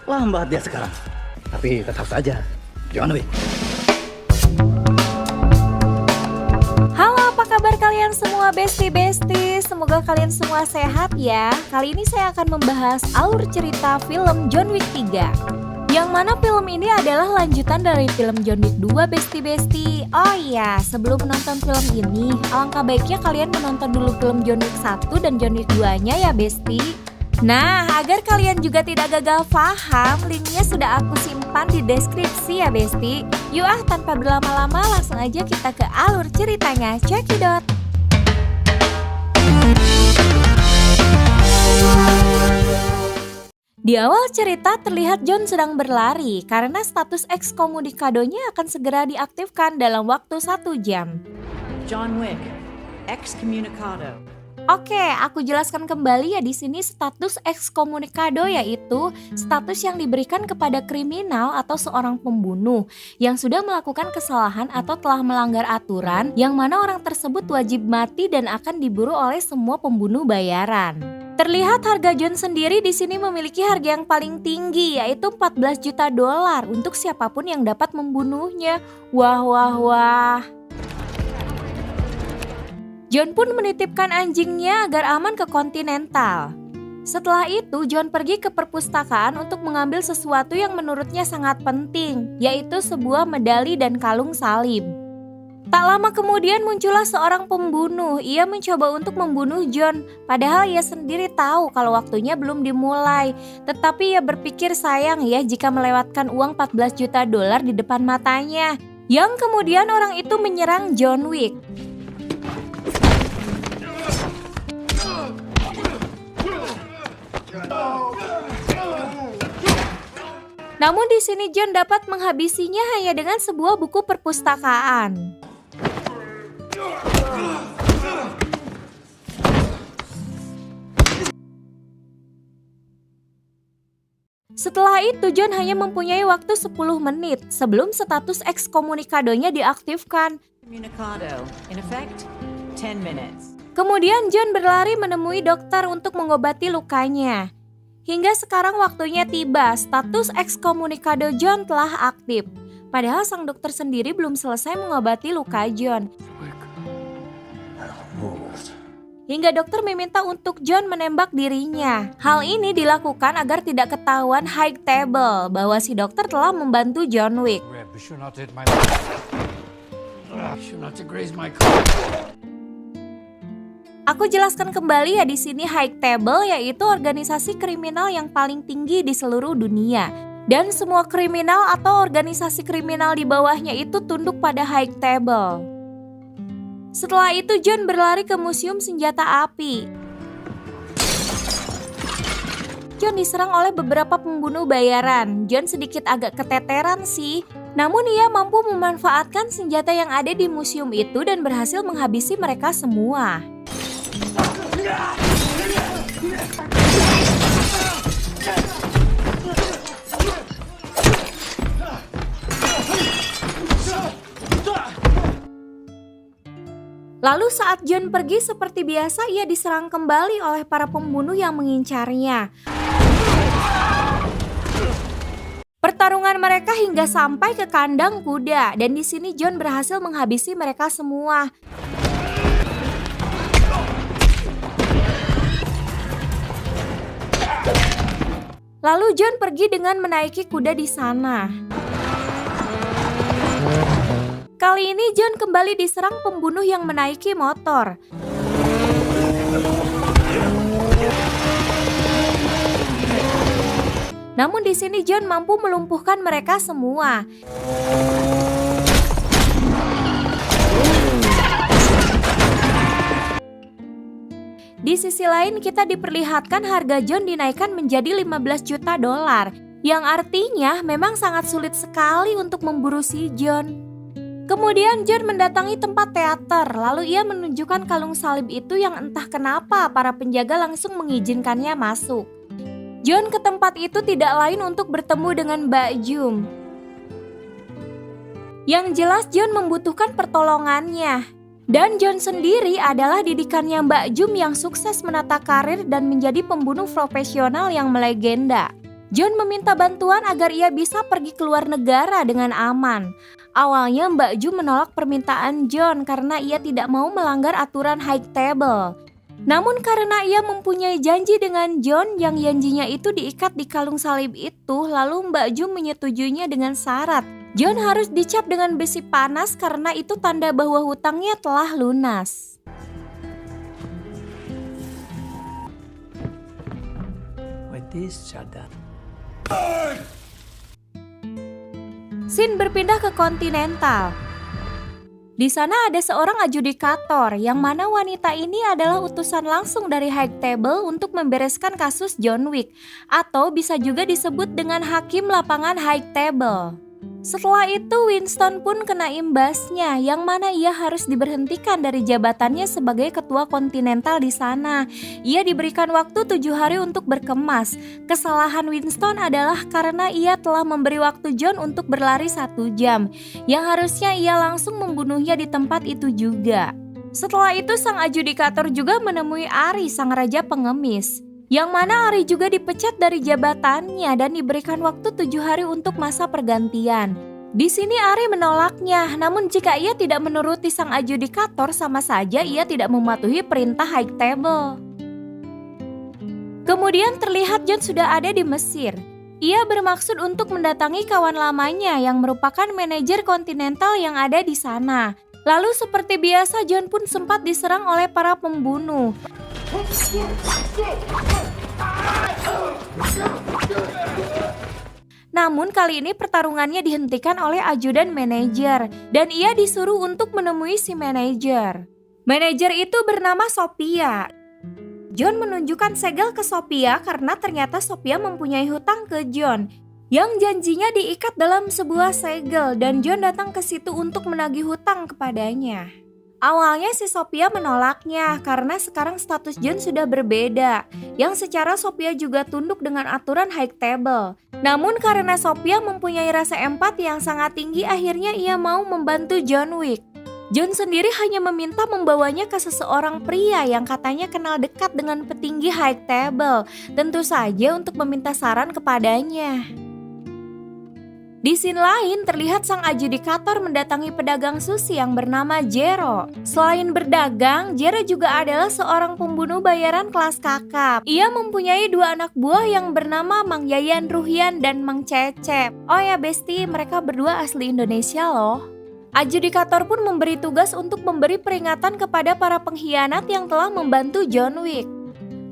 Lambat dia sekarang. Tapi tetap saja, John Wick. Halo, apa kabar kalian semua besti-besti? Semoga kalian semua sehat ya. Kali ini saya akan membahas alur cerita film John Wick 3. Yang mana film ini adalah lanjutan dari film John Wick 2 besti-besti. Oh iya, sebelum menonton film ini, alangkah baiknya kalian menonton dulu film John Wick 1 dan John Wick 2-nya ya besti. Nah, agar kalian juga tidak gagal paham, linknya sudah aku simpan di deskripsi ya besti. Yuk tanpa berlama-lama langsung aja kita ke alur ceritanya, cekidot. Di awal cerita terlihat John sedang berlari karena status ekskomunikadonya akan segera diaktifkan dalam waktu 1 jam. John Wick, excommunicado. Oke, aku jelaskan kembali ya di sini status ekskomunikado yaitu status yang diberikan kepada kriminal atau seorang pembunuh yang sudah melakukan kesalahan atau telah melanggar aturan yang mana orang tersebut wajib mati dan akan diburu oleh semua pembunuh bayaran. Terlihat harga John sendiri di sini memiliki harga yang paling tinggi yaitu 14 juta dolar untuk siapapun yang dapat membunuhnya. Wah. John pun menitipkan anjingnya agar aman ke Continental. Setelah itu, John pergi ke perpustakaan untuk mengambil sesuatu yang menurutnya sangat penting, yaitu sebuah medali dan kalung salib. Tak lama kemudian muncullah seorang pembunuh. Ia mencoba untuk membunuh John, padahal ia sendiri tahu kalau waktunya belum dimulai. Tetapi ia berpikir sayang ya jika melewatkan uang 14 juta dolar di depan matanya. Yang kemudian orang itu menyerang John Wick. Namun di sini John dapat menghabisinya hanya dengan sebuah buku perpustakaan. Setelah itu John hanya mempunyai waktu 10 menit sebelum status ekskomunikadonya diaktifkan. Communicado, in effect, 10 minutes. Kemudian John berlari menemui dokter untuk mengobati lukanya. Hingga sekarang waktunya tiba, status ekskomunikado John telah aktif. Padahal sang dokter sendiri belum selesai mengobati luka John. Hingga dokter meminta untuk John menembak dirinya. Hal ini dilakukan agar tidak ketahuan High Table bahwa si dokter telah membantu John Wick. Aku jelaskan kembali ya di sini High Table yaitu organisasi kriminal yang paling tinggi di seluruh dunia. Dan semua kriminal atau organisasi kriminal di bawahnya itu tunduk pada High Table. Setelah itu John berlari ke museum senjata api. John diserang oleh beberapa pembunuh bayaran. John sedikit agak keteteran sih. Namun ia mampu memanfaatkan senjata yang ada di museum itu dan berhasil menghabisi mereka semua. Lalu saat John pergi seperti biasa ia diserang kembali oleh para pembunuh yang mengincarnya. Pertarungan mereka hingga sampai ke kandang kuda dan di sini John berhasil menghabisi mereka semua. Lalu John pergi dengan menaiki kuda di sana. Kali ini John kembali diserang pembunuh yang menaiki motor. Namun di sini John mampu melumpuhkan mereka semua. Di sisi lain kita diperlihatkan harga John dinaikkan menjadi 15 juta dolar. Yang artinya memang sangat sulit sekali untuk memburu si John. Kemudian John mendatangi tempat teater, lalu ia menunjukkan kalung salib itu yang entah kenapa para penjaga langsung mengizinkannya masuk. John ke tempat itu tidak lain untuk bertemu dengan Mbak Jum. Yang jelas John membutuhkan pertolongannya. Dan John sendiri adalah didikannya Mbak Jum yang sukses menata karir dan menjadi pembunuh profesional yang melegenda. John meminta bantuan agar ia bisa pergi keluar negara dengan aman. Awalnya Mbak Ju menolak permintaan John karena ia tidak mau melanggar aturan high table. Namun karena ia mempunyai janji dengan John yang janjinya itu diikat di kalung salib itu, lalu Mbak Ju menyetujuinya dengan syarat John harus dicap dengan besi panas karena itu tanda bahwa hutangnya telah lunas. Scene berpindah ke kontinental. Di sana ada seorang adjudikator yang mana wanita ini adalah utusan langsung dari High Table untuk membereskan kasus John Wick, atau bisa juga disebut dengan hakim lapangan High Table. Setelah itu Winston pun kena imbasnya, yang mana ia harus diberhentikan dari jabatannya sebagai ketua kontinental di sana. Ia diberikan waktu 7 hari untuk berkemas. Kesalahan Winston adalah karena ia telah memberi waktu John untuk berlari 1 jam, yang harusnya ia langsung membunuhnya di tempat itu juga. Setelah itu sang adjudikator juga menemui Ari, sang raja pengemis, yang mana Ari juga dipecat dari jabatannya dan diberikan waktu 7 hari untuk masa pergantian. Di sini Ari menolaknya, namun jika ia tidak menuruti sang adjudikator sama saja ia tidak mematuhi perintah High Table. Kemudian terlihat John sudah ada di Mesir. Ia bermaksud untuk mendatangi kawan lamanya yang merupakan manajer kontinental yang ada di sana. Lalu seperti biasa John pun sempat diserang oleh para pembunuh. Namun kali ini pertarungannya dihentikan oleh ajudan manajer dan ia disuruh untuk menemui si manajer. Manajer itu bernama Sophia. John menunjukkan segel ke Sophia karena ternyata Sophia mempunyai hutang ke John yang janjinya diikat dalam sebuah segel dan John datang ke situ untuk menagih hutang kepadanya. Awalnya si Sophia menolaknya karena sekarang status John sudah berbeda, yang secara Sophia juga tunduk dengan aturan High Table. Namun karena Sophia mempunyai rasa empati yang sangat tinggi, akhirnya ia mau membantu John Wick. John sendiri hanya meminta membawanya ke seseorang pria yang katanya kenal dekat dengan petinggi High Table, tentu saja untuk meminta saran kepadanya. Di scene lain terlihat sang adjudikator mendatangi pedagang sushi yang bernama Jero. Selain berdagang, Jero juga adalah seorang pembunuh bayaran kelas kakap. Ia mempunyai 2 anak buah yang bernama Mang Yayan Ruhian dan Mang Cecep. Oh ya Besti, mereka berdua asli Indonesia loh. Adjudikator pun memberi tugas untuk memberi peringatan kepada para pengkhianat yang telah membantu John Wick.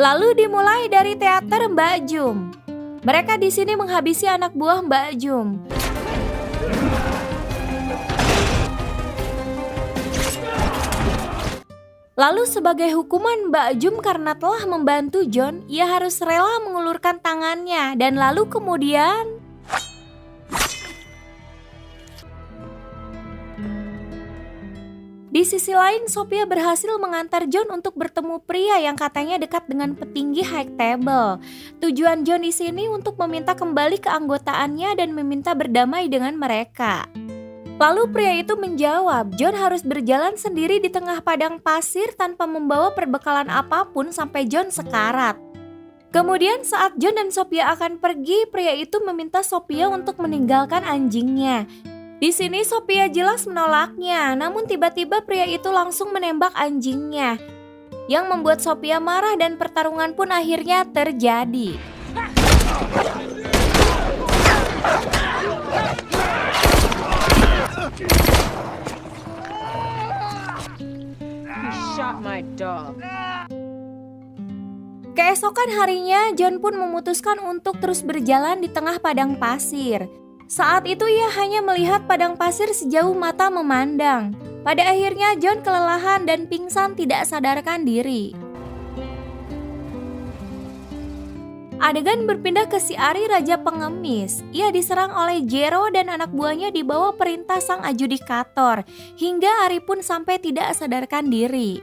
Lalu dimulai dari teater Mbak Jum. Mereka di sini menghabisi anak buah Mbak Jum. Lalu sebagai hukuman Mbak Jum karena telah membantu John, ia harus rela mengulurkan tangannya dan lalu kemudian di sisi lain, Sophia berhasil mengantar John untuk bertemu pria yang katanya dekat dengan petinggi High Table. Tujuan John di sini untuk meminta kembali keanggotaannya dan meminta berdamai dengan mereka. Lalu pria itu menjawab, John harus berjalan sendiri di tengah padang pasir tanpa membawa perbekalan apapun sampai John sekarat. Kemudian saat John dan Sophia akan pergi, pria itu meminta Sophia untuk meninggalkan anjingnya. Di sini Sophia jelas menolaknya, namun tiba-tiba pria itu langsung menembak anjingnya, yang membuat Sophia marah dan pertarungan pun akhirnya terjadi. You shot my dog. Keesokan harinya, John pun memutuskan untuk terus berjalan di tengah padang pasir. Saat itu ia hanya melihat padang pasir sejauh mata memandang. Pada akhirnya John kelelahan dan pingsan tidak sadarkan diri. Adegan berpindah ke si Ari, raja pengemis. Ia diserang oleh Jero dan anak buahnya di bawah perintah sang adjudikator, hingga Ari pun sampai tidak sadarkan diri.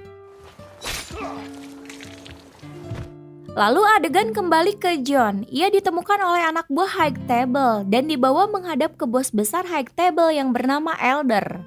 Lalu adegan kembali ke John. Ia ditemukan oleh anak buah High Table dan dibawa menghadap ke bos besar High Table yang bernama Elder.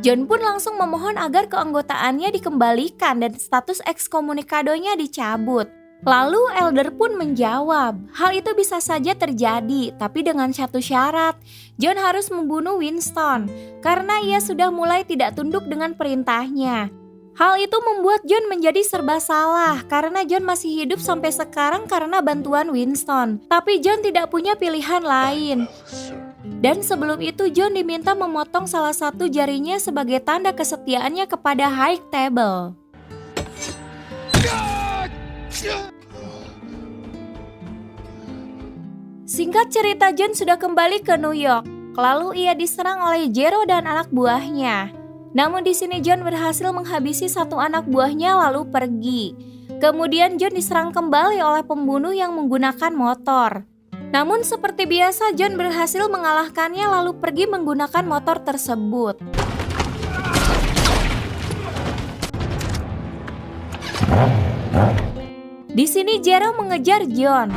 John pun langsung memohon agar keanggotaannya dikembalikan dan status ekskomunikadonya dicabut. Lalu Elder pun menjawab, hal itu bisa saja terjadi, tapi dengan satu syarat. John harus membunuh Winston, karena ia sudah mulai tidak tunduk dengan perintahnya. Hal itu membuat John menjadi serba salah, karena John masih hidup sampai sekarang karena bantuan Winston. Tapi John tidak punya pilihan lain. Dan sebelum itu John diminta memotong salah satu jarinya sebagai tanda kesetiaannya kepada High Table. Singkat cerita, John sudah kembali ke New York. Lalu ia diserang oleh Jero dan anak buahnya. Namun di sini John berhasil menghabisi satu anak buahnya lalu pergi. Kemudian John diserang kembali oleh pembunuh yang menggunakan motor. Namun seperti biasa John berhasil mengalahkannya lalu pergi menggunakan motor tersebut. Di sini Jero mengejar John.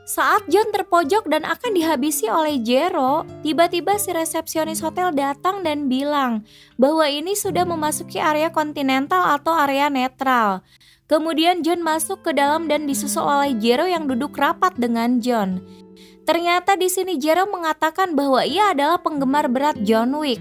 Saat John terpojok dan akan dihabisi oleh Jero, tiba-tiba si resepsionis hotel datang dan bilang bahwa ini sudah memasuki area kontinental atau area netral. Kemudian John masuk ke dalam dan disusul oleh Jero yang duduk rapat dengan John. Ternyata di sini Jero mengatakan bahwa ia adalah penggemar berat John Wick.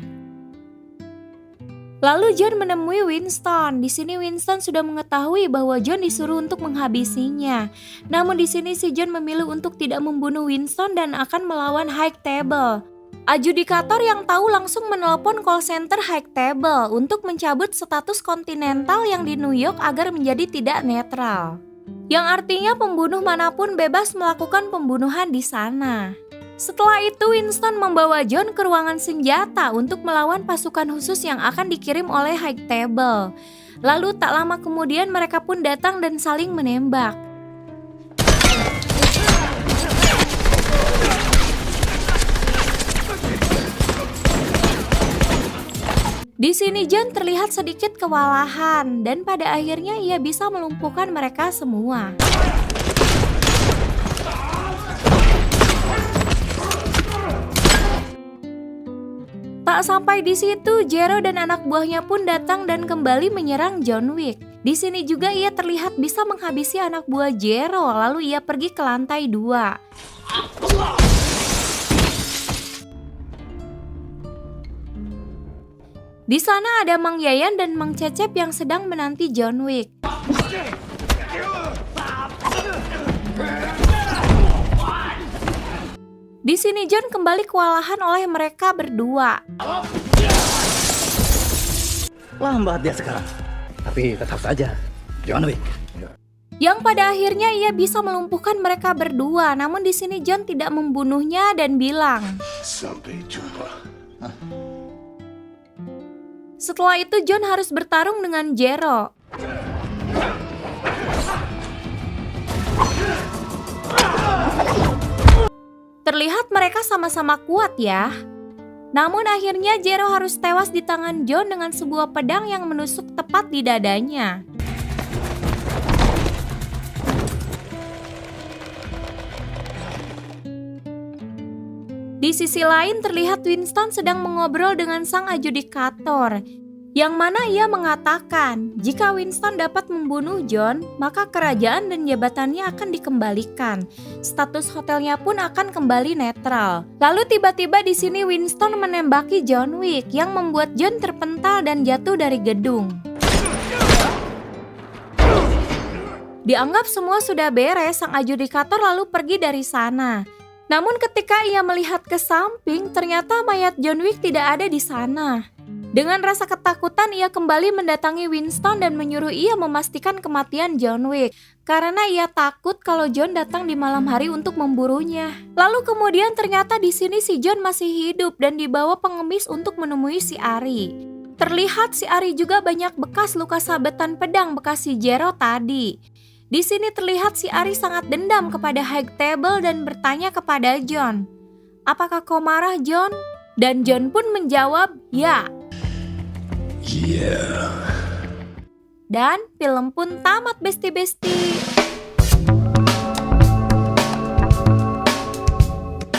Lalu John menemui Winston. Di sini Winston sudah mengetahui bahwa John disuruh untuk menghabisinya. Namun di sini si John memilih untuk tidak membunuh Winston dan akan melawan High Table. Adjudikator yang tahu langsung menelpon call center High Table untuk mencabut status kontinental yang di New York agar menjadi tidak netral. Yang artinya pembunuh manapun bebas melakukan pembunuhan di sana. Setelah itu Winston membawa John ke ruangan senjata untuk melawan pasukan khusus yang akan dikirim oleh High Table. Lalu tak lama kemudian mereka pun datang dan saling menembak. Di sini John terlihat sedikit kewalahan dan pada akhirnya ia bisa melumpuhkan mereka semua. Tak sampai di situ, Jero dan anak buahnya pun datang dan kembali menyerang John Wick. Di sini juga ia terlihat bisa menghabisi anak buah Jero, lalu ia pergi ke lantai 2. Di sana ada Mang Yayan dan Mang Cecep yang sedang menanti John Wick. Di sini John kembali kewalahan oleh mereka berdua. Lambat dia sekarang. Tapi tetap saja, John Wick. Yang pada akhirnya ia bisa melumpuhkan mereka berdua. Namun di sini John tidak membunuhnya dan bilang, Sampai jumpa. setelah itu John harus bertarung dengan Jero. Terlihat mereka sama-sama kuat ya. Namun akhirnya Jero harus tewas di tangan John dengan sebuah pedang yang menusuk tepat di dadanya. Di sisi lain terlihat Winston sedang mengobrol dengan sang adjudikator. Yang mana ia mengatakan, jika Winston dapat membunuh John, maka kerajaan dan jabatannya akan dikembalikan. Status hotelnya pun akan kembali netral. Lalu tiba-tiba di sini Winston menembaki John Wick yang membuat John terpental dan jatuh dari gedung. Dianggap semua sudah beres, sang adjudikator lalu pergi dari sana. Namun ketika ia melihat ke samping, ternyata mayat John Wick tidak ada di sana. Dengan rasa ketakutan ia kembali mendatangi Winston dan menyuruh ia memastikan kematian John Wick karena ia takut kalau John datang di malam hari untuk memburunya. Lalu kemudian ternyata di sini si John masih hidup dan dibawa pengemis untuk menemui si Ari. Terlihat si Ari juga banyak bekas luka sabetan pedang bekas si Jero tadi. Di sini terlihat si Ari sangat dendam kepada High Table dan bertanya kepada John, "Apakah kau marah, John?" Dan John pun menjawab, "Ya." Dan film pun tamat, besti-besti.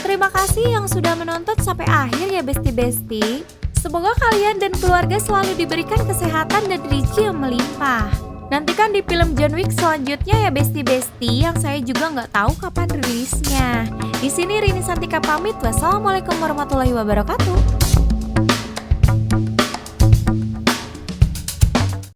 Terima kasih yang sudah menonton sampai akhir ya besti-besti. Semoga kalian dan keluarga selalu diberikan kesehatan dan rezeki yang melimpah. Nantikan di film John Wick selanjutnya ya besti-besti, yang saya juga nggak tahu kapan rilisnya. Di sini Rini Santika pamit. Wassalamualaikum warahmatullahi wabarakatuh.